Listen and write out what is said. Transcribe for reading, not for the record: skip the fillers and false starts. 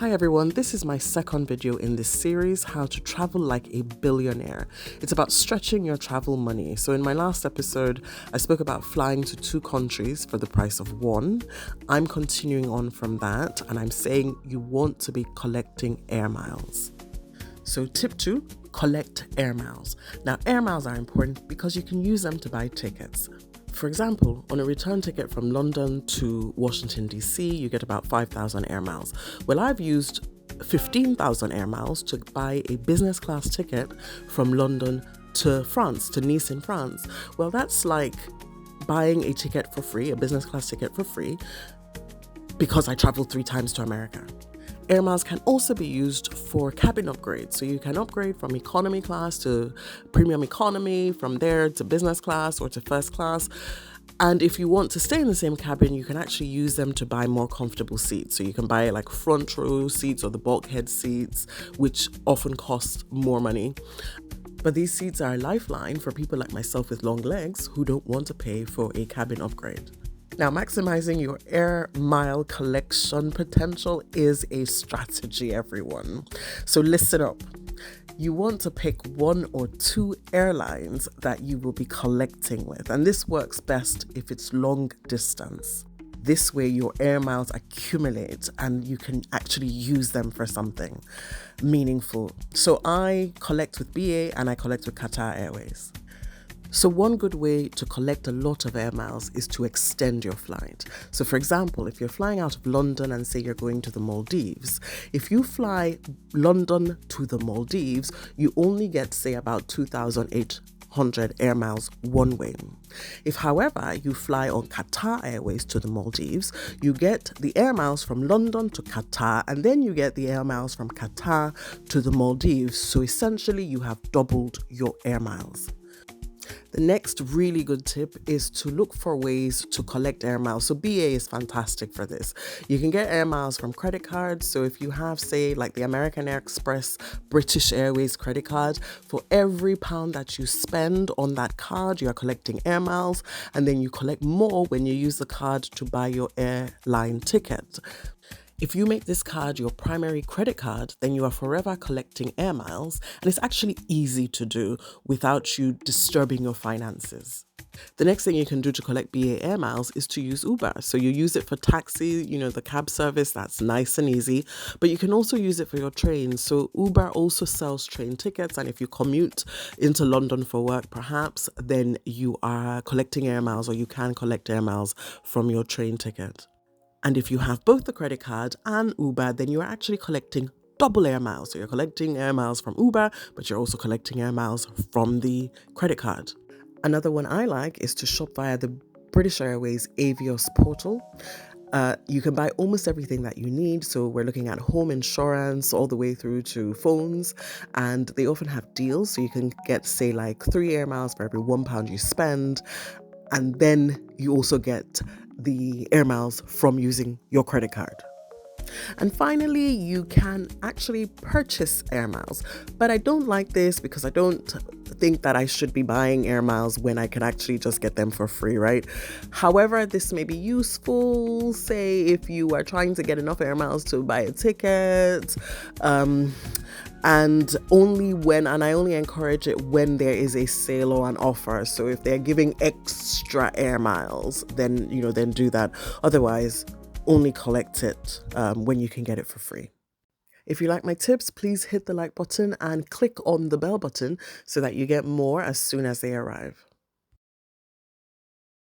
Hi everyone, this is my second video in this series, How to Travel Like a Billionaire. It's about stretching your travel money. So in my last episode, I spoke about flying to 2 countries for the price of 1. I'm continuing on from that, and I'm saying you want to be collecting air miles. So tip 2, collect air miles. Now air miles are important because you can use them to buy tickets. For example, on a return ticket from London to Washington, D.C., you get about 5,000 air miles. Well, I've used 15,000 air miles to buy a business class ticket from London to France, to Nice in France. Well, that's like buying a ticket for free, a business class ticket for free, because I traveled 3 times to America. Air miles can also be used for cabin upgrades. So you can upgrade from economy class to premium economy, from there to business class or to first class. And if you want to stay in the same cabin, you can actually use them to buy more comfortable seats. So you can buy like front row seats or the bulkhead seats, which often cost more money. But these seats are a lifeline for people like myself with long legs who don't want to pay for a cabin upgrade. Now, maximizing your air mile collection potential is a strategy, everyone. So listen up. You want to pick 1 or 2 airlines that you will be collecting with. And this works best if it's long distance. This way, your air miles accumulate and you can actually use them for something meaningful. So I collect with BA and I collect with Qatar Airways. So one good way to collect a lot of air miles is to extend your flight. So for example, if you're flying out of London and say you're going to the Maldives, if you fly London to the Maldives, you only get, say, about 2,800 air miles one way. If, however, you fly on Qatar Airways to the Maldives, you get the air miles from London to Qatar, and then you get the air miles from Qatar to the Maldives. So essentially, you have doubled your air miles. The next really good tip is to look for ways to collect air miles. So BA is fantastic for this. You can get air miles from credit cards. So if you have, say, like the American Express, British Airways credit card, for every £1 that you spend on that card, you are collecting air miles, and then you collect more when you use the card to buy your airline ticket. If you make this card your primary credit card, then you are forever collecting air miles, and it's actually easy to do without you disturbing your finances. The next thing you can do to collect BA air miles is to use Uber. So you use it for taxi, the cab service, that's nice and easy, but you can also use it for your trains. So Uber also sells train tickets, and if you commute into London for work, perhaps, then you are collecting air miles, or you can collect air miles from your train ticket. And if you have both the credit card and Uber, then you're actually collecting double air miles. So you're collecting air miles from Uber, but you're also collecting air miles from the credit card. Another one I like is to shop via the British Airways Avios portal. You can buy almost everything that you need. So we're looking at home insurance all the way through to phones, and they often have deals. So you can get, say, like 3 air miles for every £1 you spend. And then you also get the air miles from using your credit card. And finally, you can actually purchase air miles. But I don't like this because I don't think that I should be buying air miles when I can actually just get them for free, right? However, this may be useful, say, if you are trying to get enough air miles to buy a ticket, and I only encourage it when there is a sale or an offer. So if they're giving extra air miles, then do that. Otherwise, only collect it when you can get it for free. If you like my tips, please hit the like button and click on the bell button so that you get more as soon as they arrive.